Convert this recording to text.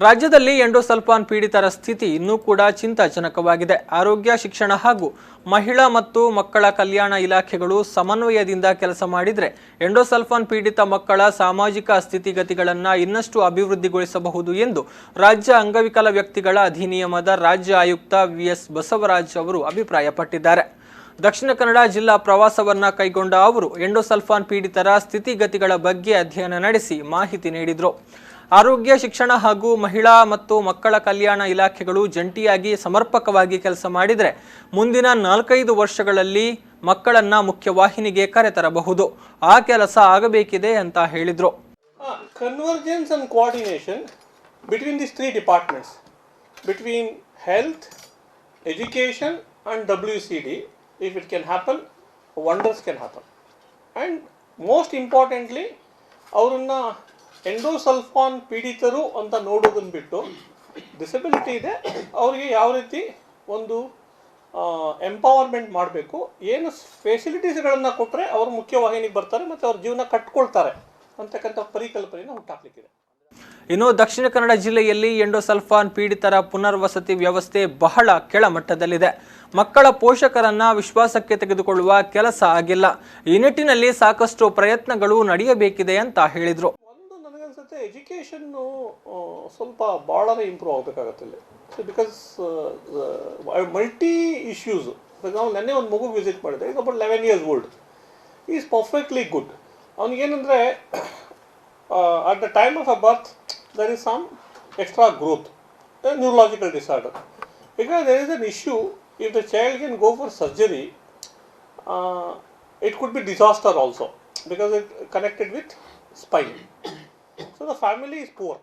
ರಾಜ್ಯದಲ್ಲಿ ಎಂಡೋಸಲ್ಫಾನ್ ಪೀಡಿತರ ಸ್ಥಿತಿ ಇನ್ನೂ ಕೂಡ ಚಿಂತಾಜನಕವಾಗಿದೆ. ಆರೋಗ್ಯ, ಶಿಕ್ಷಣ ಹಾಗೂ ಮಹಿಳಾ ಮತ್ತು ಮಕ್ಕಳ ಕಲ್ಯಾಣ ಇಲಾಖೆಗಳು ಸಮನ್ವಯದಿಂದ ಕೆಲಸ ಮಾಡಿದರೆ ಎಂಡೋಸಲ್ಫಾನ್ ಪೀಡಿತ ಮಕ್ಕಳ ಸಾಮಾಜಿಕ ಸ್ಥಿತಿಗತಿಗಳನ್ನು ಇನ್ನಷ್ಟು ಅಭಿವೃದ್ಧಿಗೊಳಿಸಬಹುದು ಎಂದು ರಾಜ್ಯ ಅಂಗವಿಕಲ ವ್ಯಕ್ತಿಗಳ ಅಧಿನಿಯಮದ ರಾಜ್ಯ ಆಯುಕ್ತ ವಿ.ಎಸ್. ಬಸವರಾಜ್ ಅವರು ಅಭಿಪ್ರಾಯಪಟ್ಟಿದ್ದಾರೆ. ದಕ್ಷಿಣ ಕನ್ನಡ ಜಿಲ್ಲಾ ಪ್ರವಾಸವನ್ನ ಕೈಗೊಂಡ ಅವರು ಎಂಡೋಸಲ್ಫಾನ್ ಪೀಡಿತರ ಸ್ಥಿತಿಗತಿಗಳ ಬಗ್ಗೆ ಅಧ್ಯಯನ ನಡೆಸಿ ಮಾಹಿತಿ ನೀಡಿದರು. ಆರೋಗ್ಯ, ಶಿಕ್ಷಣ ಹಾಗೂ ಮಹಿಳಾ ಮತ್ತು ಮಕ್ಕಳ ಕಲ್ಯಾಣ ಇಲಾಖೆಗಳು ಜಂಟಿಯಾಗಿ ಸಮರ್ಪಕವಾಗಿ ಕೆಲಸ ಮಾಡಿದರೆ ಮುಂದಿನ 4-5 ವರ್ಷಗಳಲ್ಲಿ ಮಕ್ಕಳನ್ನ ಮುಖ್ಯವಾಹಿನಿಗೆ ಕರೆತರಬಹುದು. ಆ ಕೆಲಸ ಆಗಬೇಕಿದೆ ಅಂತ ಹೇಳಿದರು. Convergence and coordination between these three departments, between health, education and WCD, if it can happen, wonders can happen. And most importantly, ಅವರನ್ನ ಎಂಡೋಸಲ್ಫಾನ್ ಪೀಡಿತರು ಅಂತ ನೋಡೋದನ್ನು ಬಿಟ್ಟು ಡಿಸಬಿಲಿಟಿ ಇದೆ ಅವರಿಗೆ ಯಾವ ರೀತಿ ಒಂದು ಎಂಪವರ್ಮೆಂಟ್ ಮಾಡಬೇಕು, ಏನು ಫೆಸಿಲಿಟೀಸ್ಗಳನ್ನು ಕೊಟ್ಟರೆ ಅವರು ಮುಖ್ಯವಾಹಿನಿಗೆ ಬರ್ತಾರೆ ಮತ್ತು ಅವ್ರ ಜೀವನ ಕಟ್ಕೊಳ್ತಾರೆ ಅಂತಕ್ಕಂಥ ಪರಿಕಲ್ಪನೆಯನ್ನು ಹುಟ್ಟಾಕಲಿಕ್ಕಿದೆ. ಇನ್ನು ದಕ್ಷಿಣ ಕನ್ನಡ ಜಿಲ್ಲೆಯಲ್ಲಿ ಎಂಡೋಸಲ್ಫಾನ್ ಪೀಡಿತರ ಪುನರ್ವಸತಿ ವ್ಯವಸ್ಥೆ ಬಹಳ ಕೆಳಮಟ್ಟದಲ್ಲಿದೆ. ಮಕ್ಕಳ ಪೋಷಕರನ್ನ ವಿಶ್ವಾಸಕ್ಕೆ ತೆಗೆದುಕೊಳ್ಳುವ ಕೆಲಸ ಆಗಿಲ್ಲ. ಈ ನಿಟ್ಟಿನಲ್ಲಿ ಸಾಕಷ್ಟು ಪ್ರಯತ್ನಗಳು ನಡೆಯಬೇಕಿದೆ ಅಂತ ಹೇಳಿದರು. ನನಗನ್ಸುತ್ತೆ ಎಜುಕೇಷನ್ನು ಸ್ವಲ್ಪ ಭಾಳನೇ ಇಂಪ್ರೂವ್ ಆಗಬೇಕಾಗತ್ತೆ ಇಲ್ಲಿ. Because multi issues. ನಾವು ನೆನ್ನೆ ಒಂದು ಮಗು ವಿಸಿಟ್ ಮಾಡಿದೆ, ಈಗ about 11 years old. Is perfectly good. ಅವನಿಗೇನೆಂದರೆ at the time of a birth there is some extra growth, a neurological disorder. Because there is an issue, if the child can go for surgery, it could be disaster also because it connected with spine. So the family is poor.